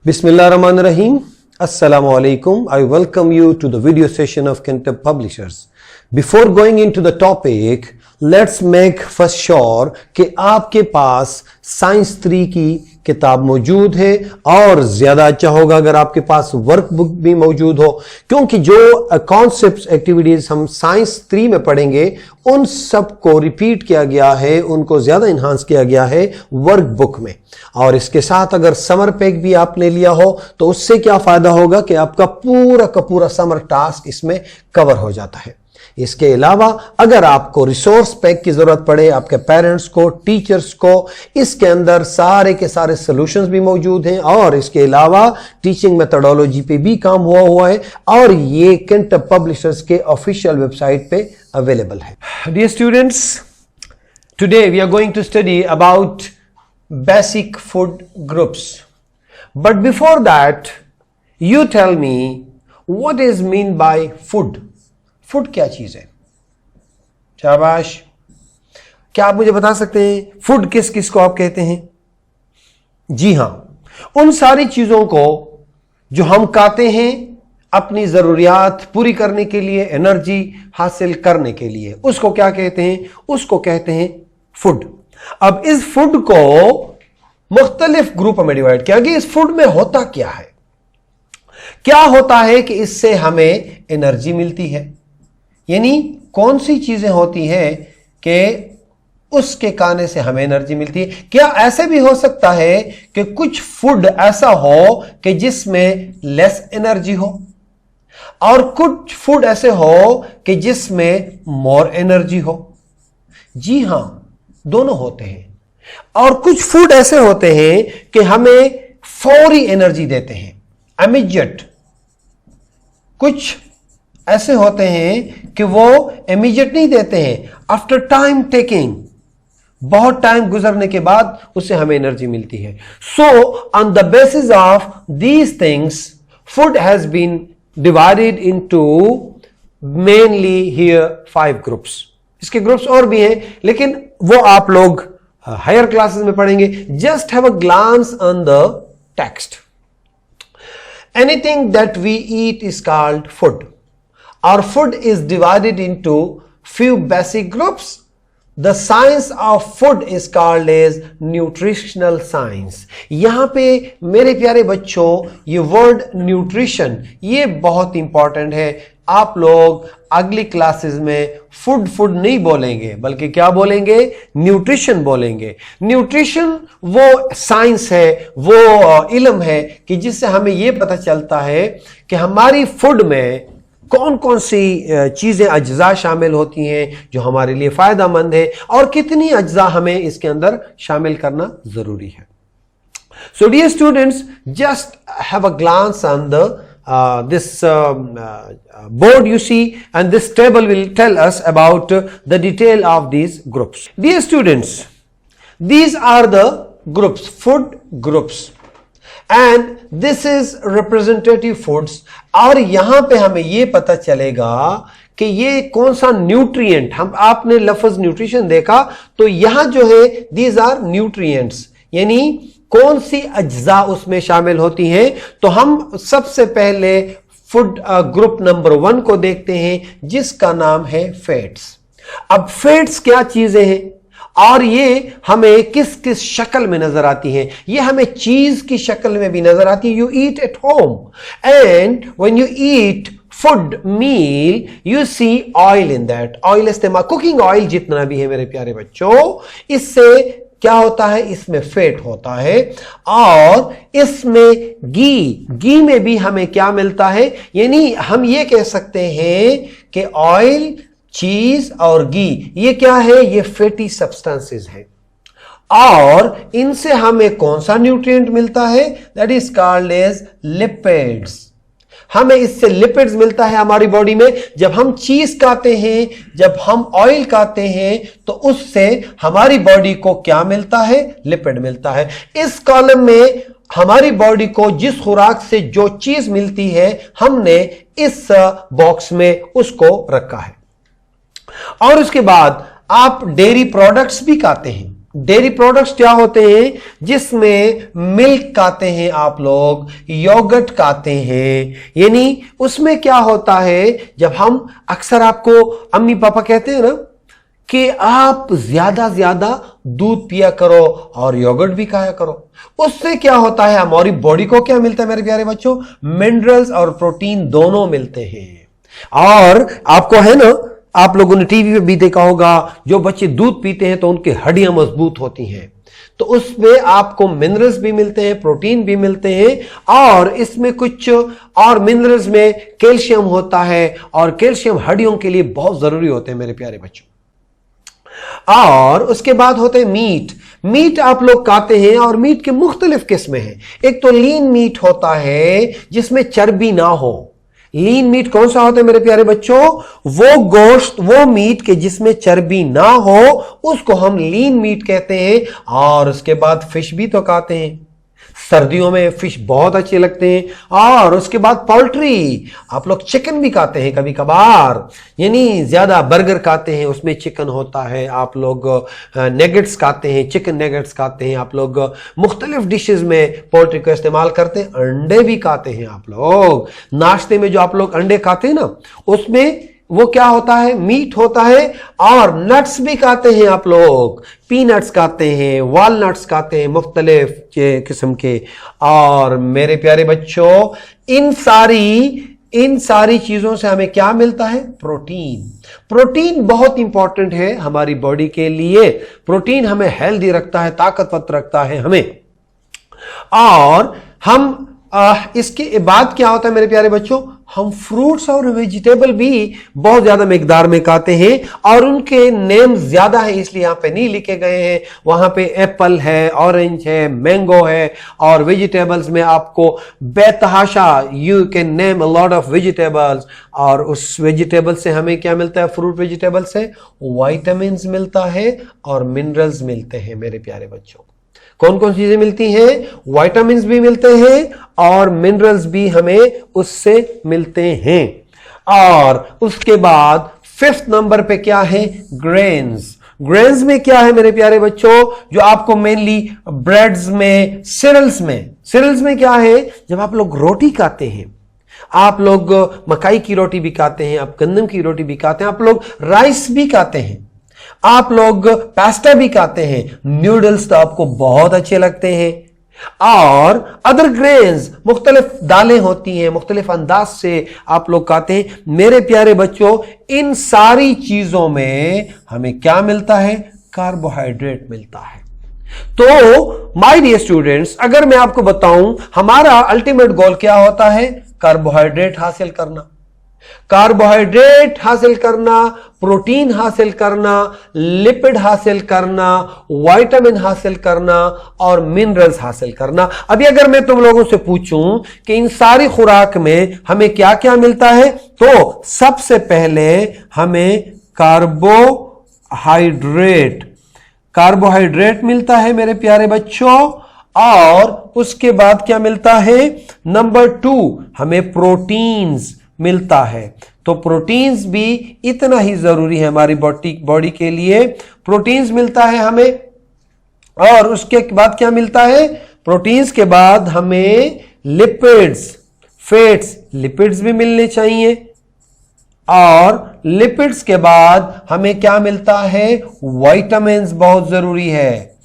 Bismillahirrahmanirrahim. Assalamu alaikum. I welcome you to the video session of Kentab Publishers. Before going into the topic, let's make first sure कि आपके पास science 3 की किताब मौजूद है और ज़्यादा अच्छा होगा अगर आपके पास वर्कबुक भी मौजूद हो, क्योंकि जो कॉन्सेप्ट्स एक्टिविटीज़ हम साइंस 3 में पढ़ेंगे उन सब को रिपीट किया गया है, उनको ज़्यादा इन्हांस किया गया है वर्कबुक में। और इसके साथ अगर समर पैक भी आपने लिया हो तो उससे क्या फ़ायदा होगा कि आपका पूरा का पूरा समर टास्क इसमें कवर हो जाता है। इसके अलावा अगर आपको रिसोर्स पैक की जरूरत पड़े, आपके पेरेंट्स को, टीचर्स को, इसके अंदर सारे के सारे सॉल्यूशंस भी मौजूद हैं और इसके अलावा टीचिंग मेथोडोलॉजी पे भी काम हुआ है और ये केंटब पब्लिशर्स के ऑफिशियल वेबसाइट पे अवेलेबल है। Dear students, today we are going to study about basic food groups, but before that you tell me what is mean by food. Food क्या चीज है? शाबाश। क्या आप मुझे बता सकते हैं फूड किस किस को आप कहते हैं? जी हां, उन सारी चीजों को जो हम खाते हैं अपनी जरूरियात पूरी करने के लिए, एनर्जी हासिल करने के लिए, उसको क्या कहते हैं? उसको कहते हैं फूड। अब इस फूड को मुख्तलिफ ग्रुप में डिवाइड किया गया। इस फूड में होता क्या है? क्या होता है कि इससे हमें एनर्जी मिलती है, यानी कौन सी चीजें होती हैं कि उसके खाने से हमें एनर्जी मिलती है। क्या ऐसे भी हो सकता है कि कुछ फूड ऐसा हो कि जिसमें लेस एनर्जी हो और कुछ फूड ऐसे हो कि जिसमें मोर एनर्जी हो? जी हां, दोनों होते हैं। और कुछ फूड ऐसे होते हैं कि हमें फौरी एनर्जी देते हैं, इमीडिएट। कुछ ऐसे होते हैं कि वो इमीडिएट नहीं देते हैं, आफ्टर टाइम टेकिंग, बहुत टाइम गुजरने के बाद उससे हमें एनर्जी मिलती है। So on the basis of these things food has been divided into mainly here 5 groups. इसके ग्रुप्स और भी हैं लेकिन वो आप लोग हायर क्लासेस में पढ़ेंगे। Just have a glance on the text. Anything that we eat is called food. Our food is divided into few basic groups. The science of food is called as nutritional science. यहाँ पे मेरे प्यारे बच्चों ये word nutrition ये बहुत important है। आप लोग अगली क्लासेस में फूड नहीं बोलेंगे बल्कि क्या बोलेंगे? न्यूट्रिशन बोलेंगे। न्यूट्रिशन वो साइंस है, वो इल्म है कि जिससे हमें ये पता चलता है कि हमारी फूड में कौन कौन सी चीजें अज्जा शामिल होती हैं जो हमारे लिए फायदेमंद है और कितनी अज्जा हमें इसके अंदर शामिल करना जरूरी है। So dear students, just have a glance on the this board you see, and this table will tell us about the detail of these groups. Dear students, these are the groups, food groups, and this is representative foods. और यहां पे हमें ये पता चलेगा कि ये कौन सा न्यूट्रिएंट, हम आपने लफ्ज न्यूट्रिशन देखा तो यहां जो है these are nutrients, यानी कौन सी अज्जा उसमें शामिल होती हैं। तो हम सबसे पहले फूड ग्रुप नंबर 1 को देखते हैं जिसका नाम है फैट्स। अब फैट्स क्या चीजें हैं और ये हमें किस किस शक्ल में नजर आती हैं? ये हमें चीज की शक्ल में भी नजर आती है। You eat at home and when you eat food meal you see oil in that. Oil इस्तेमाल, कुकिंग ऑयल जितना भी है मेरे प्यारे बच्चों, इससे क्या होता है? इसमें फैट होता है। और इसमें घी में भी हमें क्या मिलता है? यानी हम ये कह सकते हैं कि ऑयल, चीज और घी ये क्या है? ये फैटी सब्सटेंसेस हैं। और इनसे हमें कौन सा न्यूट्रिएंट मिलता है? That is called as lipids. हमें इससे लिपिड्स मिलता है हमारी बॉडी में। जब हम चीज खाते हैं, जब हम ऑयल खाते हैं तो उससे हमारी बॉडी को क्या मिलता है? लिपिड मिलता है। इस कॉलम में हमारी बॉडी को जिस खुराक से जो चीज मिलती है हमने इस बॉक्स में उसको रखा है। और उसके बाद आप डेयरी प्रोडक्ट्स भी खाते हैं। डेयरी प्रोडक्ट्स क्या होते हैं? जिसमें मिल्क खाते हैं आप लोग, योगर्ट खाते हैं। यानी उसमें क्या होता है, जब हम अक्सर आपको अम्मी पापा कहते हैं ना कि आप ज्यादा दूध पिया करो और योगर्ट भी खाया करो, उससे क्या होता है, हमारी बॉडी को क्या मिलता है मेरे प्यारे बच्चों? मिनरल्स और प्रोटीन दोनों मिलते हैं। और आपको है ना, आप लोगों ने टीवी पे भी देखा होगा, जो बच्चे दूध पीते हैं तो उनकी हड्डियां मजबूत होती हैं, तो उसमें आपको मिनरल्स भी मिलते हैं, प्रोटीन भी मिलते हैं। और इसमें कुछ और मिनरल्स में कैल्शियम होता है, और कैल्शियम हड्डियों के लिए बहुत जरूरी होते हैं मेरे प्यारे बच्चों। और उसके बाद होते हैं मीट। मीट आप लोग खाते हैं, और मीट के मुख्तलिफ किस्में हैं। एक तो लीन मीट होता है जिसमें चर्बी ना हो। लीन मीट कौन सा होता है मेरे प्यारे बच्चों? वो गोश्त, वो मीट के जिसमें चर्बी ना हो, उसको हम लीन मीट कहते हैं। और उसके बाद फिश भी तो खाते हैं, सर्दियों में फिश बहुत अच्छे लगते हैं। और उसके बाद पोल्ट्री, आप लोग चिकन भी खाते हैं कभी कभार, यानी ज्यादा बर्गर खाते हैं उसमें चिकन होता है। आप लोग नेगेट्स खाते हैं, चिकन नेगेट्स खाते हैं। आप लोग मुख्तलिफ डिशेस में पोल्ट्री का इस्तेमाल करते हैं। अंडे भी खाते हैं आप लोग, नाश्ते में जो आप लोग अंडे खाते हैं ना, उसमें वो क्या होता है? मीट होता है। और नट्स भी खाते हैं आप लोग, पीनट्स खाते हैं, वॉलनट्स खाते हैं, मुख्तलिफ किस्म के। और मेरे प्यारे बच्चों, इन सारी चीजों से हमें क्या मिलता है? प्रोटीन। प्रोटीन बहुत इंपॉर्टेंट है हमारी बॉडी के लिए। प्रोटीन हमें हेल्दी रखता है, ताकतवर रखता है हमें। और हम इसके बाद क्या होता है मेरे प्यारे बच्चों? हम फ्रूट्स और वेजिटेबल भी बहुत ज्यादा मिकदार में खाते हैं, और उनके नेम ज्यादा है इसलिए यहां पे नहीं लिखे गए हैं। वहां पे एप्पल है, ऑरेंज है, मैंगो है। और वेजिटेबल्स में आपको बेतहाशा, you can name a lot of vegetables. और उस वेजिटेबल से हमें क्या मिलता है? फ्रूट वेजिटेबल से विटामिन मिलता है और मिनरल्स मिलते हैं मेरे प्यारे बच्चों। कौन कौन चीजें मिलती हैं? विटामिन्स भी मिलते हैं और मिनरल्स भी हमें उससे मिलते हैं। और उसके बाद 5th नंबर पे क्या है? ग्रेन्स। ग्रेन्स में क्या है मेरे प्यारे बच्चों? जो आपको मेनली ब्रेड्स में, सीरियल्स में क्या है? जब आप लोग रोटी खाते हैं, आप लोग मकाई की रोटी भी खाते हैं, आप गंदम की रोटी भी खाते हैं, आप लोग राइस भी खाते हैं, आप लोग पास्ता भी खाते हैं, नूडल्स तो आपको बहुत अच्छे लगते हैं। और अदर ग्रेन्स, मुख्तलिफ दालें होती हैं, मुख्तलिफ अंदाज से आप लोग खाते हैं। मेरे प्यारे बच्चों, इन सारी चीजों में हमें क्या मिलता है? कार्बोहाइड्रेट मिलता है। तो माय डियर स्टूडेंट्स, अगर मैं आपको बताऊं हमारा अल्टीमेट गोल क्या होता है? कार्बोहाइड्रेट हासिल करना। कार्बोहाइड्रेट हासिल करना, प्रोटीन हासिल करना, लिपिड हासिल करना, विटामिन हासिल करना और मिनरल्स हासिल करना। अभी अगर मैं तुम लोगों से पूछूं कि इन सारी खुराक में हमें क्या क्या मिलता है, तो सबसे पहले हमें कार्बोहाइड्रेट मिलता है मेरे प्यारे बच्चों। और उसके बाद क्या मिलता है? नंबर 2, हमें प्रोटीन्स मिलता है। तो प्रोटीन्स भी इतना ही जरूरी है हमारी बॉडी के लिए। प्रोटीन्स मिलता है हमें। और उसके बाद क्या मिलता है? प्रोटीन्स के बाद हमें लिपिड्स, फैट्स, लिपिड्स भी मिलने चाहिए। और लिपिड्स के बाद हमें क्या मिलता है? विटामिन्स बहुत जरूरी है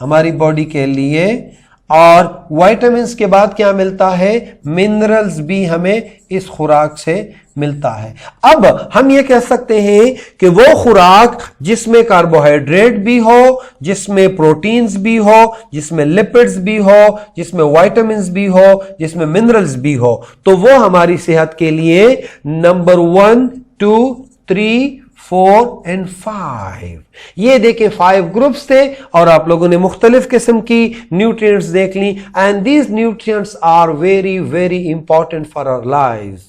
हमारी बॉडी के लिए। और विटामिन्स के बाद क्या मिलता है? मिनरल्स भी हमें इस खुराक से मिलता है। अब हम ये कह सकते हैं कि वो खुराक जिसमें कार्बोहाइड्रेट भी हो, जिसमें प्रोटीन्स भी हो, जिसमें लिपिड्स भी हो, जिसमें विटामिन्स भी हो, जिसमें मिनरल्स भी हो, तो वो हमारी सेहत के लिए नंबर 1, 2, 3, 4 and 5, ये देखें 5 ग्रुप्स थे। और आप लोगों ने मुख्तलिफ किस्म की न्यूट्रिएंट्स देख ली। And these nutrients are very very important for our lives.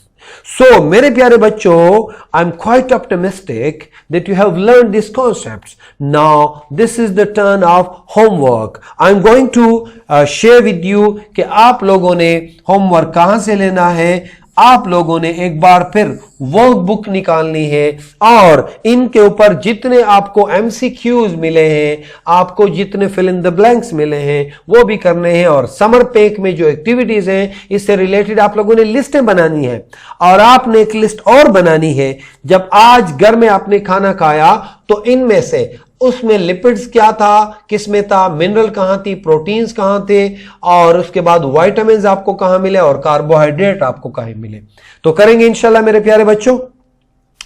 So, मेरे प्यारे बच्चों, I'm quite optimistic that you have learned these concepts. Now, this is the turn of homework. I'm going to share with you कि आप लोगों ने homework कहां से लेना है। आप लोगों ने एक बार फिर वर्कबुक निकालनी है और इनके ऊपर जितने आपको एमसीक्यूज मिले हैं, आपको जितने फिल इन द ब्लैंक्स मिले हैं वो भी करने हैं, और समर पैक में जो एक्टिविटीज हैं इससे रिलेटेड आप लोगों ने लिस्टें बनानी है। और आपने एक लिस्ट और बनानी है, जब आज घर में आपने खाना खाया तो इनमें से उसमें लिपिड्स क्या था, किसमें था, मिनरल कहां थी, प्रोटीन्स कहां थे, और उसके बाद विटामिन्स आपको कहां मिले और कार्बोहाइड्रेट आपको कहां मिले। तो करेंगे इंशाल्लाह मेरे प्यारे बच्चों।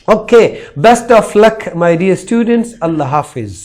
Okay, best of luck my dear students, अल्लाह हाफिज।